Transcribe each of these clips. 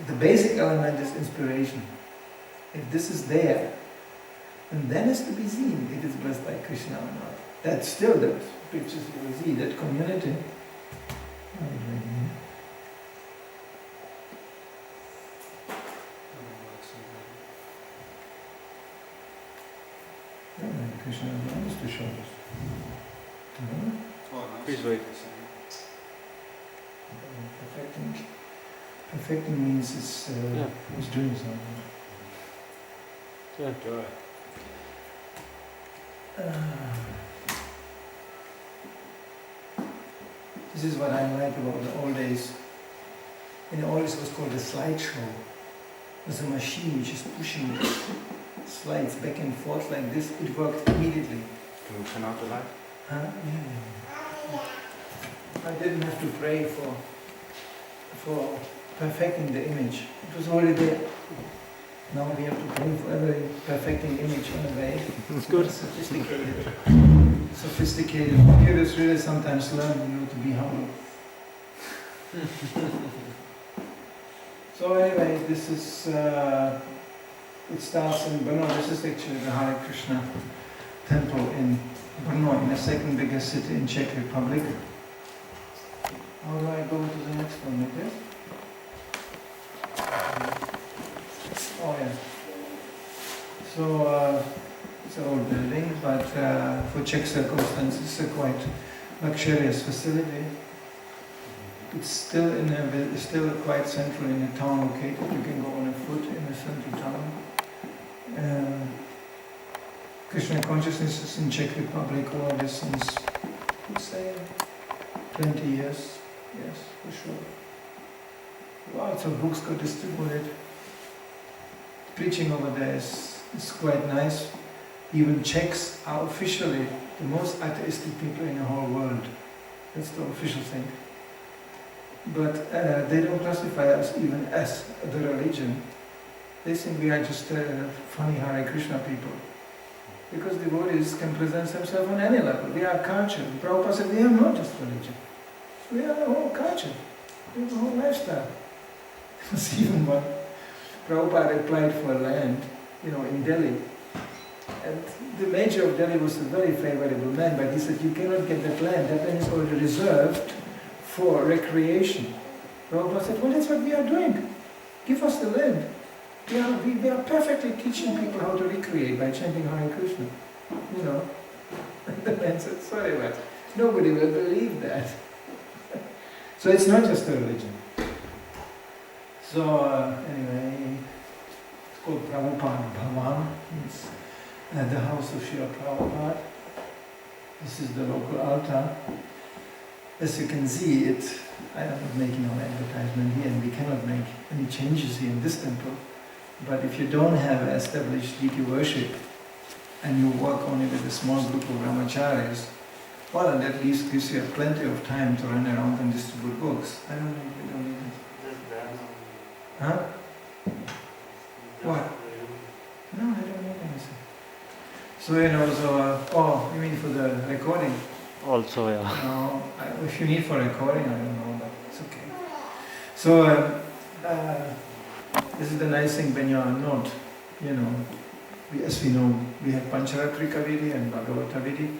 The basic element is inspiration. If this is there, and then it's to be seen if it's blessed by Krishna or not. That's still the pictures you will see, that community. Krishna wants to show us. Please wait. Perfecting means it's doing something. Yeah, do it. This is what I like about the old days. In the old days it was called a slideshow. It was a machine which is pushing slides back and forth like this. It worked immediately. Can we turn off the light? Huh? Yeah. I didn't have to pray for perfecting the image. It was already there. Now we have to pray for every perfecting image on the way. It's good. Sophisticated. Computers really sometimes learn to be humble. So anyway, this is, it starts in Brno. This is actually the Hare Krishna temple in Brno, in the second biggest city in Czech Republic. How do I go to the next one like this? Oh yeah. So it's an old building, but for Czech circumstances, it's a quite luxurious facility. It's still quite central in the town located. You can go on a foot in the central town. Krishna consciousness is in Czech Republic all this since, let's say, 20 years. Yes, for sure. Lots of books got distributed. Preaching over there is quite nice. Even Czechs are officially the most atheistic people in the whole world. That's the official thing. But they don't classify us even as the religion. They think we are just funny Hare Krishna people. Because devotees can present themselves on any level. We are culture. Prabhupada said we are not just religion. We are the whole culture. We have the whole lifestyle. There was even one. Prabhupada applied for land, in Delhi. And the mayor of Delhi was a very favorable man, but he said, you cannot get that land. That land is already reserved for recreation. Prabhupada said, well, that's what we are doing. Give us the land. We are perfectly teaching people how to recreate by chanting Hare Krishna. And the man said, sorry, but nobody will believe that. So it's not just a religion. So anyway, it's called Prabhupada Bhavan. It's the house of Srila Prabhupada. This is the local altar. As you can see, I'm not making no advertisement here, and we cannot make any changes here in this temple. But if you don't have established deity worship, and you work only with a small group of brahmacharis, well, and that least gives you plenty of time to run around and distribute books. I don't know if we don't need it. Huh? What? No, I don't need anything. So, you mean for the recording? Also, yeah. No, if you need for recording, I don't know, but it's okay. So, this is the nice thing when you are not, as we know, we have Pancharatrika Vidhi and Bhagavata Vidhi.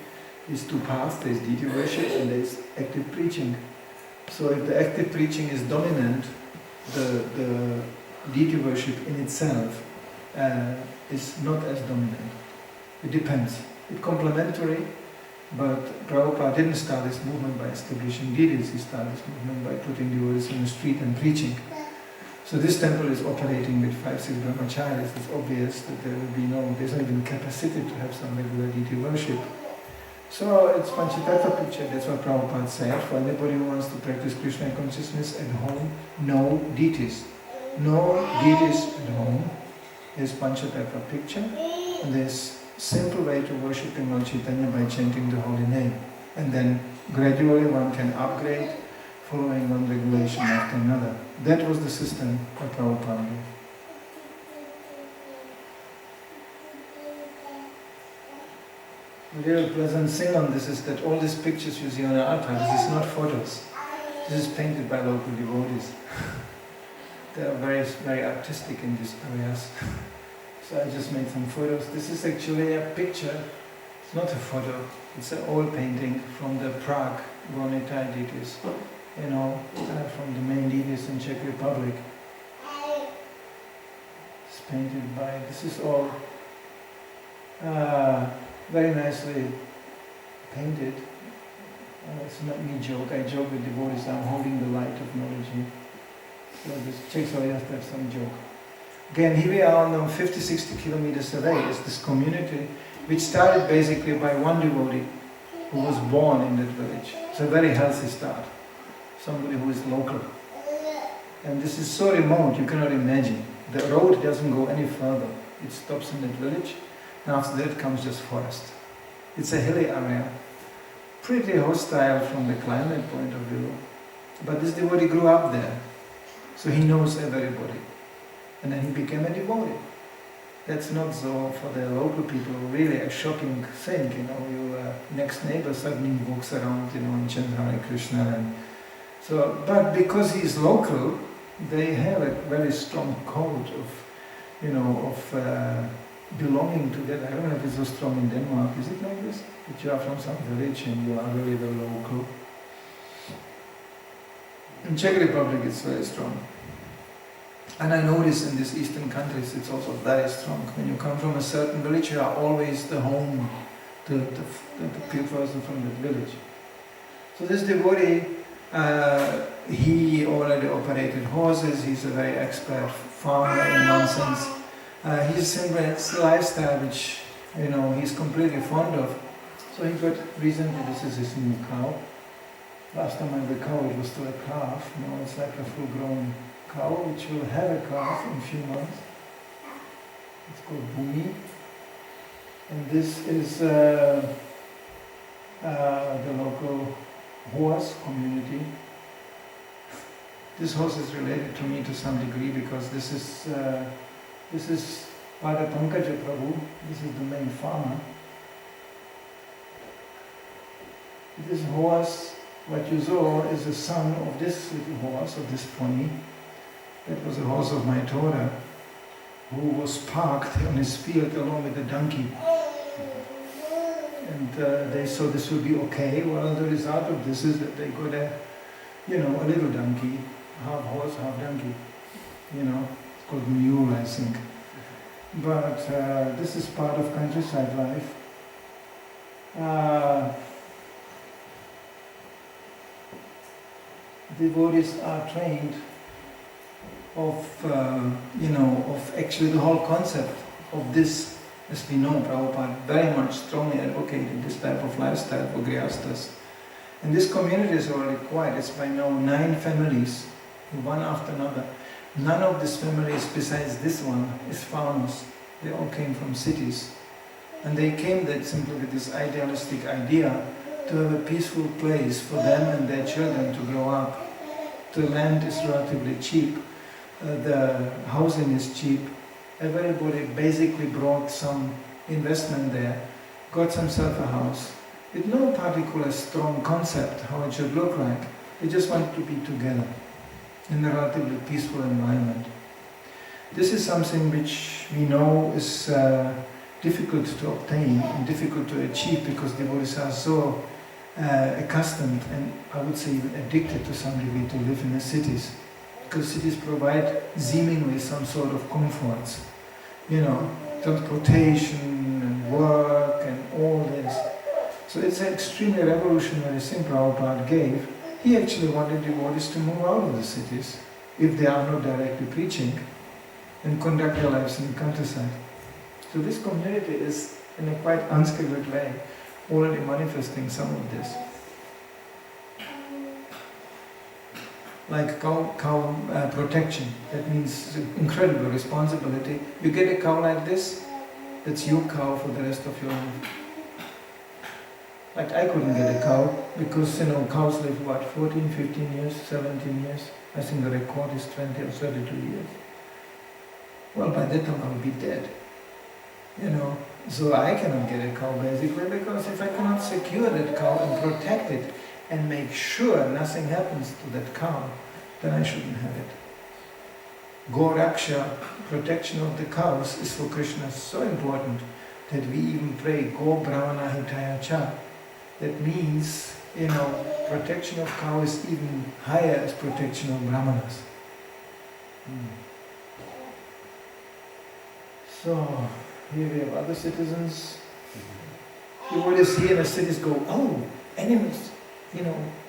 These two paths, there's deity worship and there's active preaching. So if the active preaching is dominant, the deity worship in itself is not as dominant. It depends. It's complementary, but Prabhupada didn't start this movement by establishing deities. He started this movement by putting devotees in the street and preaching. So this temple is operating with 5-6 brahmacharis. It's obvious that there's not even capacity to have some regular deity worship. So it's Panchatattva picture. That's what Prabhupada said. For anybody who wants to practice Krishna consciousness at home, no deities. No deities at home. There's Panchatattva picture, and there's simple way to worshiping Lord Chaitanya by chanting the holy name. And then gradually one can upgrade, following one regulation after another. That was the system that Prabhupada gave. The real pleasant thing on this is that all these pictures you see on the altar, this is not photos. This is painted by local devotees. They are very, very artistic in these areas. So I just made some photos. This is actually a picture. It's not a photo. It's an oil painting from the Prague Gornitai deities. From the main deities in Czech Republic. It's painted by. This is all very nicely painted. It's not me joke. I joke with devotees. I'm holding the light of knowledge here. So this Czechs always have some joke. Again, here we are on 50-60 kilometers away. Is this community which started basically by one devotee who was born in that village. It's a very healthy start. Somebody who is local. And this is so remote, you cannot imagine. The road doesn't go any further. It stops in that village, and after that comes just forest. It's a hilly area. Pretty hostile from the climate point of view. But this devotee grew up there. So he knows everybody. And then he became a devotee. That's not so for the local people, really a shocking thing, your next neighbor suddenly walks around, and chants Hare Krishna. And so, but because he's local, they have a very strong code of belonging to that. I don't know if it's so strong in Denmark. Is it like this? That you are from some village and you are really the local. In Czech Republic it's very strong. And I notice in these eastern countries it's also very strong. When you come from a certain village, you are always the home, the person from that village. So this devotee, he already operated horses, he's a very expert farmer in one sense. He's simply, it's a lifestyle which, he's completely fond of. So he got recently, this is his new cow. Last time I had the cow, it was still a calf. Now it's like a full-grown cow, which will have a calf in a few months. It's called Bhumi. And this is the local horse community. This horse is related to me to some degree because this is Pada Pankaja Prabhu. This is the main farmer. This horse, what you saw, is the son of this little horse, of this pony. That was a horse of my daughter, who was parked on his field along with the donkey. And they saw this would be okay. Well, the result of this is that they got a little donkey, half horse, half donkey. It's called mule, I think. But this is part of countryside life. Devotees are trained of actually the whole concept of this, as we know, Prabhupada very much strongly advocated this type of lifestyle for Grihasthas. And this community is already it's by now 9 families, one after another. None of these families, besides this one, is farmers. They all came from cities. And they came there simply with this idealistic idea to have a peaceful place for them and their children to grow up. The land is relatively cheap. The housing is cheap. Everybody basically brought some investment there, got themselves a house, with no particular strong concept how it should look like. They just wanted to be together in a relatively peaceful environment. This is something which we know is difficult to obtain and difficult to achieve because devotees are so accustomed and I would say even addicted to some degree to live in the cities. Because cities provide seemingly some sort of comforts, transportation and work and all this. So it's an extremely revolutionary thing Prabhupada gave. He actually wanted devotees to move out of the cities, if they are not directly preaching, and conduct their lives in the countryside. So this community is, in a quite unscheduled way, already manifesting some of this. Like cow protection, that means incredible responsibility. You get a cow like this, that's your cow for the rest of your life. Like I couldn't get a cow, because cows live 14, 15 years, 17 years. I think the record is 20 or 32 years. Well, by that time I'll be dead. So I cannot get a cow basically, because if I cannot secure that cow and protect it, and make sure nothing happens to that cow, then I shouldn't have it. Goraksha, protection of the cows, is for Krishna so important that we even pray Go Brahmana Hitaya Cha. That means, protection of cows is even higher as protection of Brahmanas. So, here we have other citizens. You always hear the cities go, oh, animals,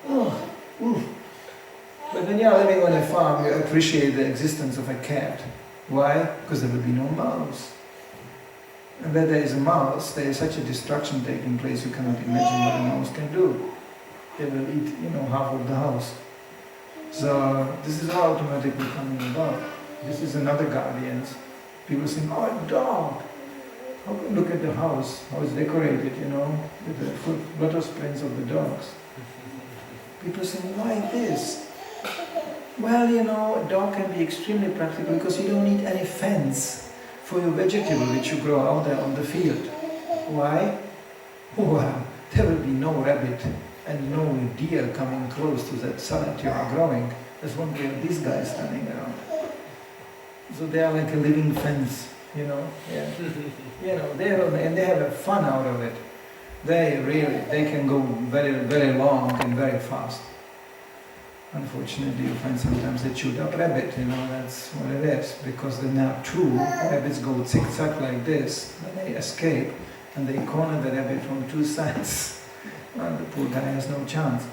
oh, ooh. But when you are living on a farm, you appreciate the existence of a cat. Why? Because there will be no mouse. And where there is a mouse, there is such a destruction taking place, you cannot imagine what a mouse can do. They will eat, half of the house. So this is how automatically coming about. This is another guardians. People think, oh, a dog. How can look at the house, how it's decorated, with the lotus prints of the dogs. People say, why this? Well, a dog can be extremely practical because you don't need any fence for your vegetable which you grow out there on the field. Why? Well, there will be no rabbit and no deer coming close to that salad you are growing. There's one way of these guys standing around. So they are like a living fence, Yeah. And they have a fun out of it. They can go very, very long and very fast. Unfortunately, you find sometimes a chewed up rabbit, that's what it is. Because then there are two rabbits go zigzag like this, and they escape, and they corner the rabbit from two sides. And the poor guy has no chance.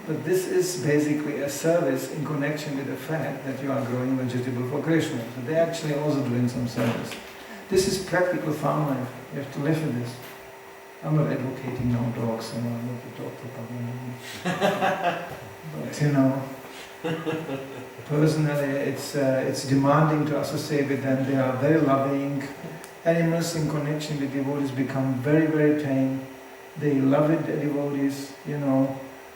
But this is basically a service in connection with the fact that you are growing vegetable for Krishna. So they're actually also doing some service. This is practical farm life. You have to live with this. I'm not advocating no dogs, I'm not a dog propaganda. But personally, it's demanding to associate with them. They are very loving. Animals in connection with devotees become very, very tame. They love it, the devotees,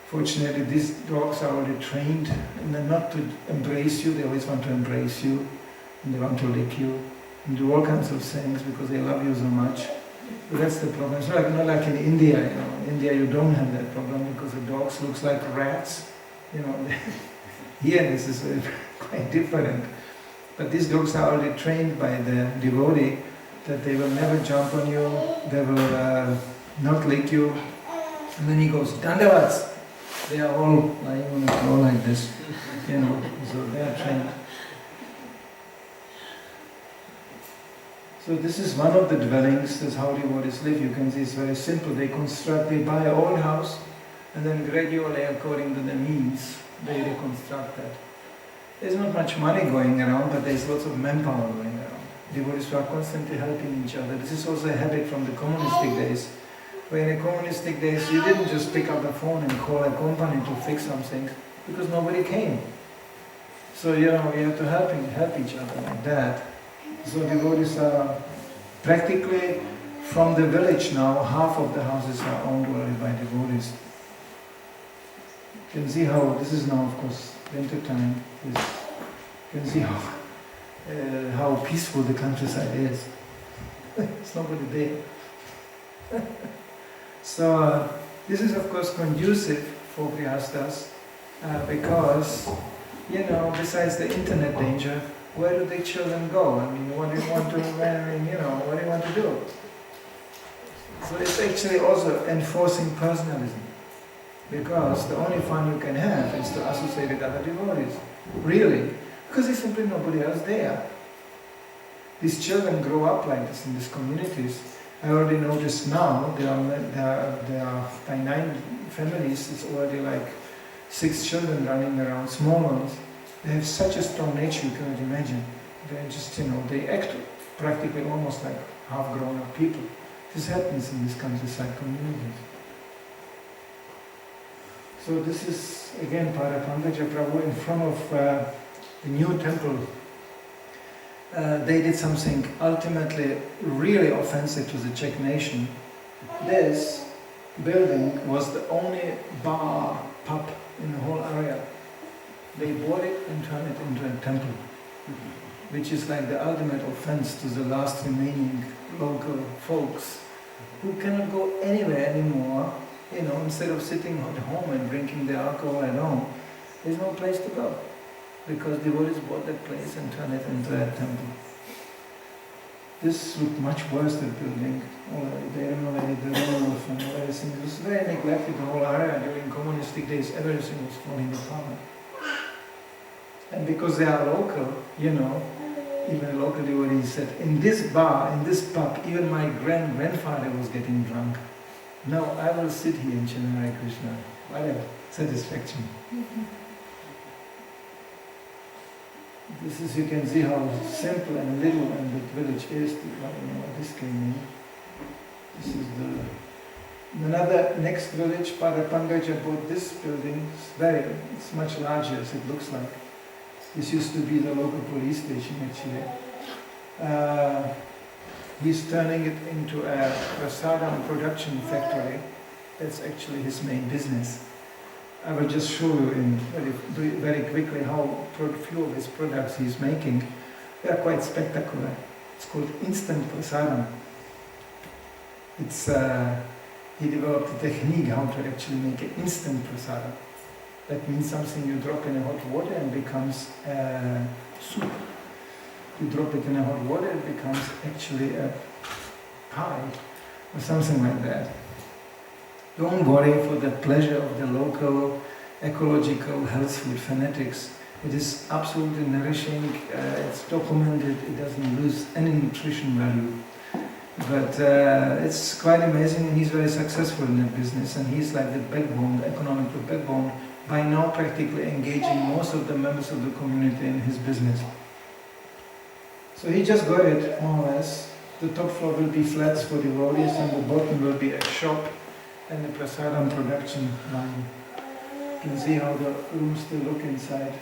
Fortunately, these dogs are already trained, and they're not to embrace you, they always want to embrace you, and they want to lick you, and do all kinds of things because they love you so much. But that's the problem. It's not like in India, In India you don't have that problem because the dogs looks like rats, Here this is quite different. But these dogs are already trained by the devotee that they will never jump on you, they will not lick you. And then he goes, Dandavats! They are all lying on the floor like this, so they are trained. So this is one of the dwellings, this is how devotees live. You can see it's very simple. They buy an old house, and then gradually, according to the means, they reconstruct that. There's not much money going around, but there's lots of manpower going around. Devotees are constantly helping each other. This is also a habit from the communistic days. Where in the communistic days, you didn't just pick up the phone and call a company to fix something, because nobody came. So, you have to help each other like that. So devotees are practically, from the village now, half of the houses are owned already by devotees. You can see how, this is now of course winter time, you can see how peaceful the countryside is. There's nobody there. So this is of course conducive for Grihasthas because, besides the internet danger, where do the children go? What do you want to do? So it's actually also enforcing personalism. Because the only fun you can have is to associate with other devotees. Really. Because there's simply nobody else there. These children grow up like this in these communities. I already noticed now, there are by 9 families, it's already like 6 children running around, small ones. They have such a strong nature you cannot imagine. They just, they act practically almost like half-grown up people. This happens in these countryside communities. So this is again Pankaj Prabhu in front of the new temple. They did something ultimately really offensive to the Czech nation. This building was the only bar, pub in the whole area. They bought it and turned it into a temple, which is like the ultimate offense to the last remaining local folks who cannot go anywhere anymore. Instead of sitting at home and drinking the alcohol at home, there's no place to go. because devotees bought that place and turned it into a temple. This looked much worse, the building. They renovated the roof and everything. It was very neglected, the whole area. During communistic days, everything was falling apart. And because they are local, even local devotees said, in this bar, in this pub, even my grandfather was getting drunk. No, I will sit here and chant Hare Krishna. What a satisfaction. This is, you can see how simple and little and the village is. This came in. This is another next village, Parapangaja, bought this building. It's much larger as it looks like. This used to be the local police station actually. He's turning it into a prasadam production factory. That's actually his main business. I will just show you in very quickly how few of his products he's making. They are quite spectacular. It's called instant prasadam. He developed a technique how to actually make an instant prasadam. That means something you drop in a hot water and becomes soup. You drop it in a hot water, it becomes actually a pie or something like that. Don't worry for the pleasure of the local ecological health food fanatics. It is absolutely nourishing, it's documented, it doesn't lose any nutrition value. But it's quite amazing, and he's very successful in that business, and he's like the backbone, the economical backbone, by now practically engaging most of the members of the community in his business. So he just got it, more or less. The top floor will be flats for devotees, and the bottom will be a shop and the prasadam production line. You can see how the rooms still look inside.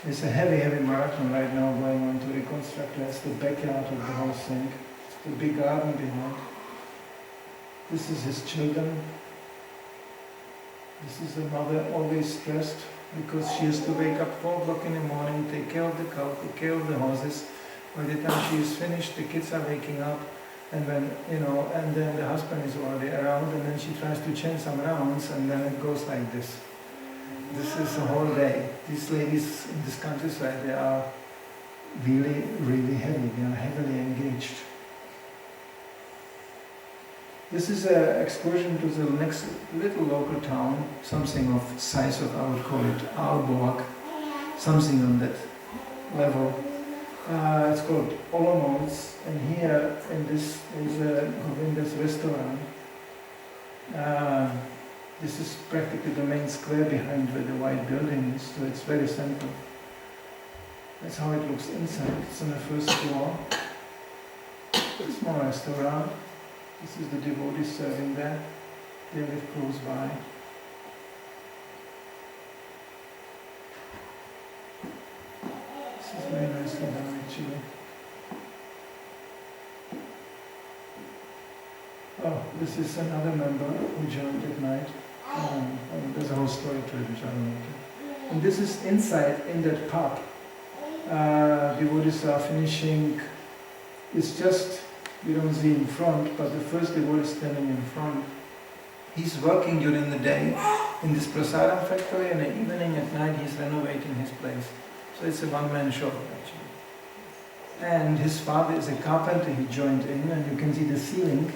There's a heavy marathon right now going on to reconstruct. That's the backyard of the whole thing. The big garden behind. This is his children. This is the mother, always stressed because she has to wake up 4 o'clock in the morning, take care of the cow, take care of the horses. By the time she is finished, the kids are waking up, and then and then the husband is already around, and then she tries to change some rounds, and then it goes like this. This is the whole day. These ladies in this countryside, they are really, really heavy. They are heavily engaged. This is an excursion to the next little local town, something of size of, I would call it, Aalborg, something on that level. It's called Olomouc, and here in this is Govinda's restaurant. This is practically the main square behind where the white building is, so it's very central. That's how it looks inside. It's on the first floor. It's a small restaurant. This is the devotees serving there. They live close by. This is very nicely done actually. Oh, this is another member who joined at night. There's a whole story to it which I don't know. And this is inside in that pub. Devotees are finishing. It's just, you don't see in front, but the first devotee is standing in front. He's working during the day in this prasadam factory, and in the evening at night he's renovating his place. So it's a one-man shop actually. And his father is a carpenter, he joined in, and you can see the ceiling.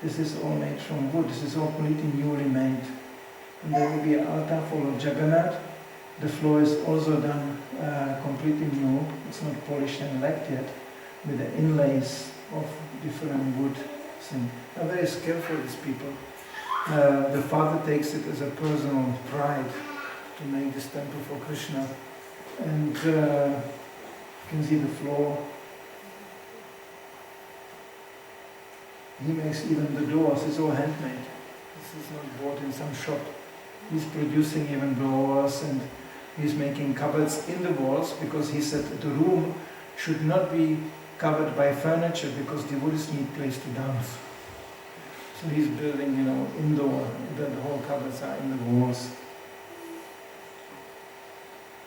This is all made from wood. This is all completely newly made. And there will be an altar full of Jagannath. The floor is also done completely new. It's not polished and lacked yet, with the inlays of different wood thing. They're very skillful, these people. The father takes it as a personal pride to make this temple for Krishna. And you can see the floor. He makes even the doors, it's all handmade. This is not bought in some shop. He's producing even doors, and he's making cupboards in the walls, because he said the room should not be covered by furniture because devotees need place to dance. So he's building, indoor, the whole cupboards are in the walls.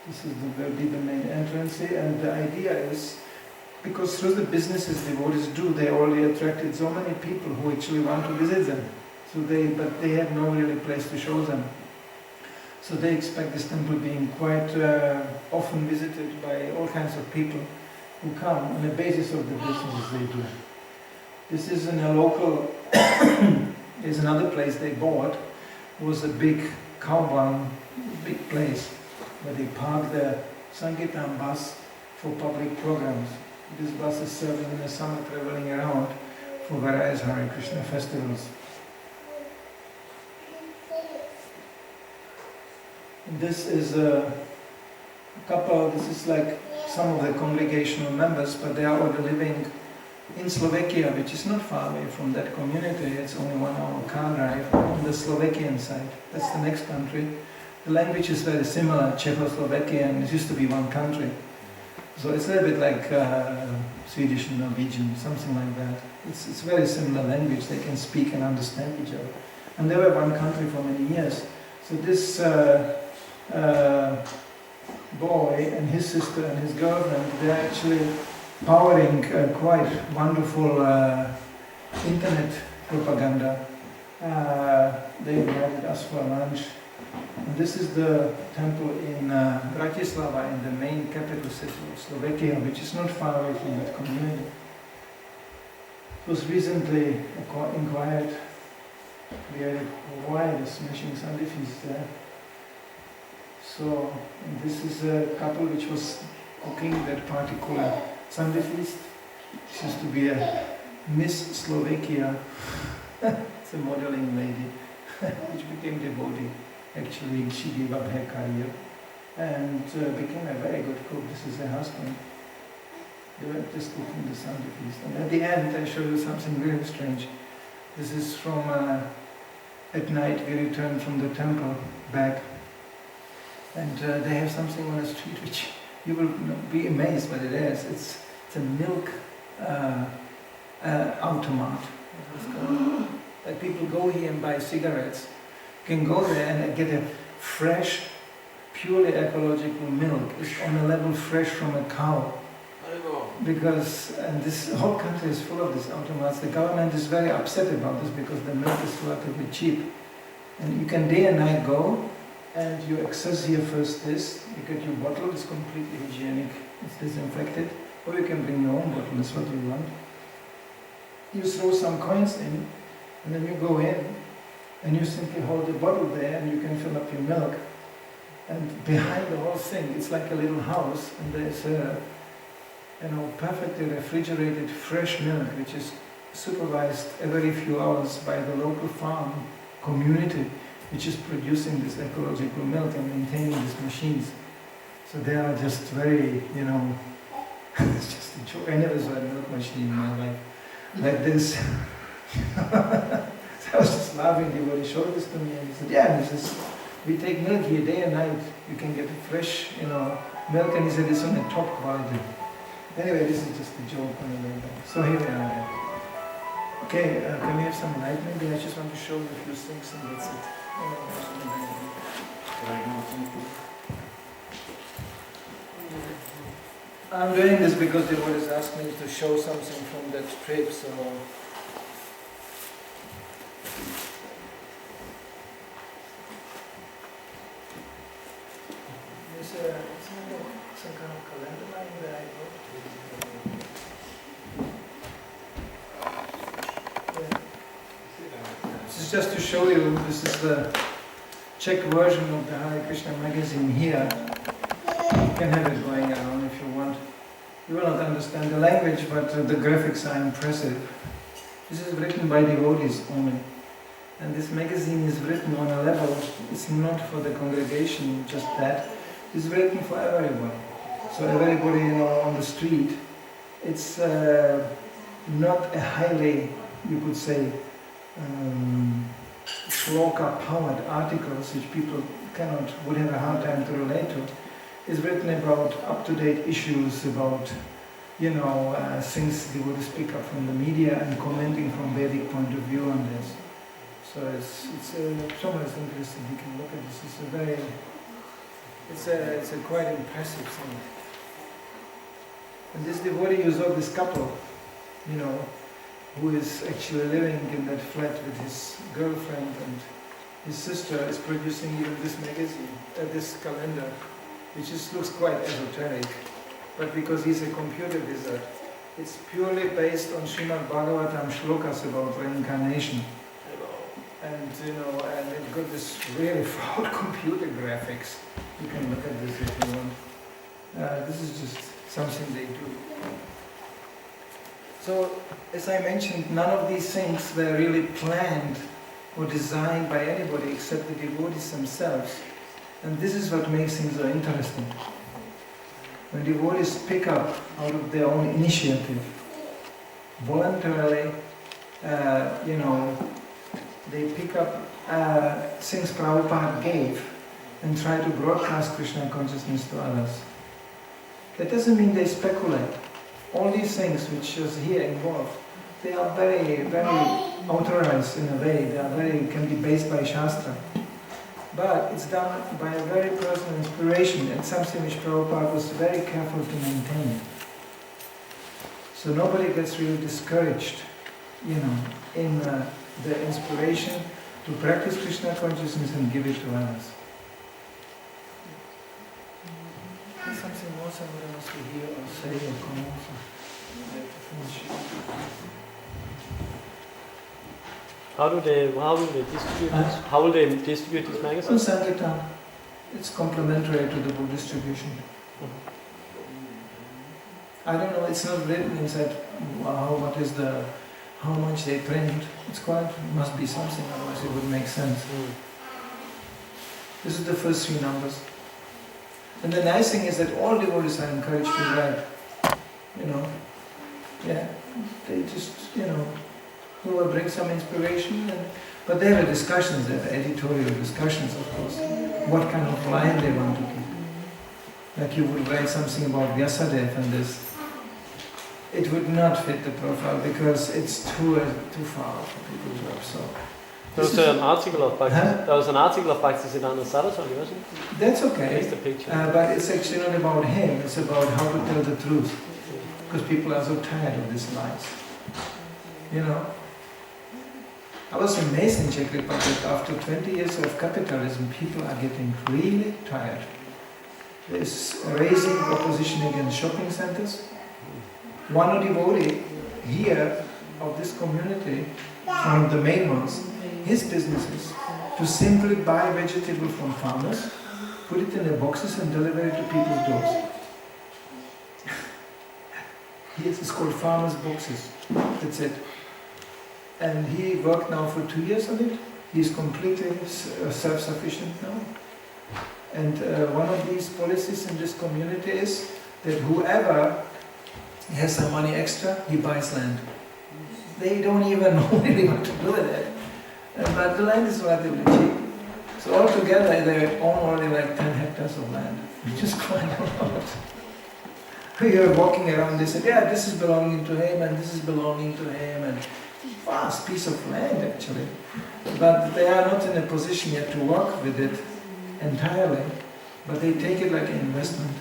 This will be the main entrance here, and the idea is, because through the businesses devotees do, they already attracted so many people who actually want to visit them. But they have no really place to show them. So they expect this temple being quite often visited by all kinds of people who come on the basis of the businesses they do. This is in a local, there's another place they bought, was a big cow barn, big place where they park the Sankirtan bus for public programs. This bus is serving in the summer, traveling around for various Hare Krishna festivals. This is a couple, this is like some of the congregational members, but they are all living in Slovakia, which is not far away from that community. It's only 1 hour car drive on the Slovakian side. That's the next country. The language is very similar, Czechoslovakian. It used to be one country. So it's a little bit like Swedish and Norwegian, something like that. It's very similar language. They can speak and understand each other. And they were one country for many years. So this boy and his sister and his girlfriend, they're actually powering quite wonderful internet propaganda. They invited us for lunch. And this is the temple in Bratislava, in the main capital city of Slovakia, which is not far away from that community. It was recently inquired, why the smashing Sunday feast there. So this is a couple which was cooking that particular Sunday feast. She used to be a Miss Slovakia. It's a modeling lady, which became devotee. Actually, she gave up her career and became a very good cook. This is her husband. They were just cooking the Sunday feast. And at the end, I show you something really strange. This is from, at night we returned from the temple back. And they have something on the street which you will be amazed what it is. It's a milk automat. Like people go here and buy cigarettes. You can go there and get a fresh, purely ecological milk. It's on a level fresh from a cow. Because, and this whole country is full of these automats. The government is very upset about this because the milk is relatively cheap. And you can day and night go, and you access here first this. You get your bottle, it's completely hygienic, it's disinfected. Or you can bring your own bottle, that's what you want. You throw some coins in, and then you go in, and you simply hold the bottle there, and you can fill up your milk. And behind the whole thing, it's like a little house, and there's a perfectly refrigerated fresh milk, which is supervised every few hours by the local farm community, which is producing this ecological milk and maintaining these machines. So they are just very, it's just a joke. I never saw a milk machine in my life like this. So I was just laughing. He showed this to me and he said, yeah, we take milk here day and night. You can get fresh, milk, and he said it's on the top quality. Anyway, this is just a joke on the way back. So here we are. Okay, can we have some light maybe? I just want to show you a few things and that's it. I'm doing this because they always asked me to show something from that trip, so... There's some kind of calendar line that I wrote. This is just to show you, this is the Czech version of the Hare Krishna magazine here. You can have it going around if you want. You will not understand the language, but the graphics are impressive. This is written by devotees only. And this magazine is written on a level, it's not for the congregation, just that. It's written for everyone. So everybody, on the street. It's not a highly, you could say, shloka-powered articles which people would have a hard time to relate to. It's written about up-to-date issues, about, things they would speak up from the media and commenting from Vedic point of view on this. So it's someone is interested, you can look at this. It's a quite impressive thing. And this devotee you saw, this couple, who is actually living in that flat with his girlfriend, and his sister is producing even this magazine, this calendar, which just looks quite esoteric. But because he's a computer wizard, it's purely based on Srimad Bhagavatam shlokas about reincarnation. And and it got this really flawed computer graphics. You can look at this if you want. This is just something they do. So, as I mentioned, none of these things were really planned or designed by anybody except the devotees themselves. And this is what makes things so interesting. When devotees pick up out of their own initiative, voluntarily, they pick up things Prabhupada gave and try to broadcast Krishna consciousness to others. That doesn't mean they speculate. All these things which is here involved, they are very, very authorized in a way. They are can be based by Shastra. But it's done by a very personal inspiration and something which Prabhupada was very careful to maintain. So nobody gets really discouraged, in the inspiration to practice Krishna consciousness and give it to others. There's something more somebody wants to hear or say or comment. I have to finish. How will they distribute this? How will they distribute this magazine? On Sankirtan. It's complementary to the book distribution. I don't know, it's not written inside how much they print. Must be something, otherwise it would make sense. This is the first 3 numbers. And the nice thing is that all devotees are encouraged to write. They just, who will bring some inspiration. But there are discussions, there are editorial discussions, of course. What kind of line they want to keep. Like you would write something about Vyasadeva and this. It would not fit the profile because it's too far for people to absorb. There was an article of Bhaktisiddhanta Saraswati, wasn't it? That's okay. Here's the picture. But it's actually not about him, it's about how to tell the truth. Because people are so tired of these lies. I was amazed in Czech Republic, after 20 years of capitalism, people are getting really tired. There's raising opposition against shopping centers. One devotee here of this community, one of the main ones, his business is to simply buy vegetable from farmers, put it in the boxes and deliver it to people's doors. It's called farmers' boxes. That's it. And he worked now for 2 years on it. He's completely self-sufficient now. And one of these policies in this community is that whoever has some money extra, he buys land. They don't even know really what to do with it. But the land is relatively cheap. So altogether they own only like 10 hectares of land, which is quite a lot. We are walking around, they said, yeah, this is belonging to him and this is belonging to him, and vast piece of land actually. But they are not in a position yet to work with it entirely, but they take it like an investment,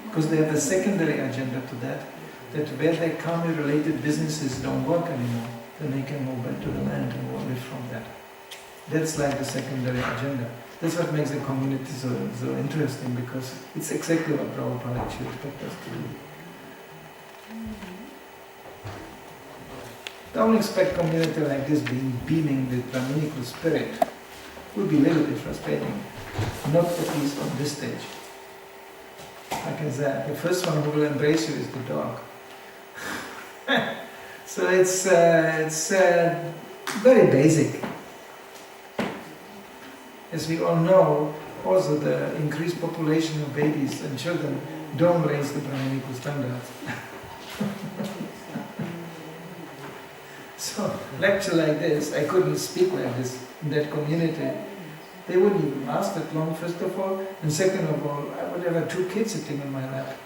because they have a secondary agenda to that where their karma-related businesses don't work anymore, then they can move back to the land and live from that. That's like the secondary agenda. That's what makes the community so interesting, because it's exactly what Prabhupada actually expects us to do. Don't expect community like this being beaming with Brahminical spirit. It would be a little bit frustrating, not at least on this stage. Like I said, the first one who will embrace you is the dog. So it's very basic. As we all know, also the increased population of babies and children don't raise the Brahminical standards. So, lecture like this, I couldn't speak like this in that community. They wouldn't even last that long, first of all, and second of all, I would have 2 kids sitting on my lap.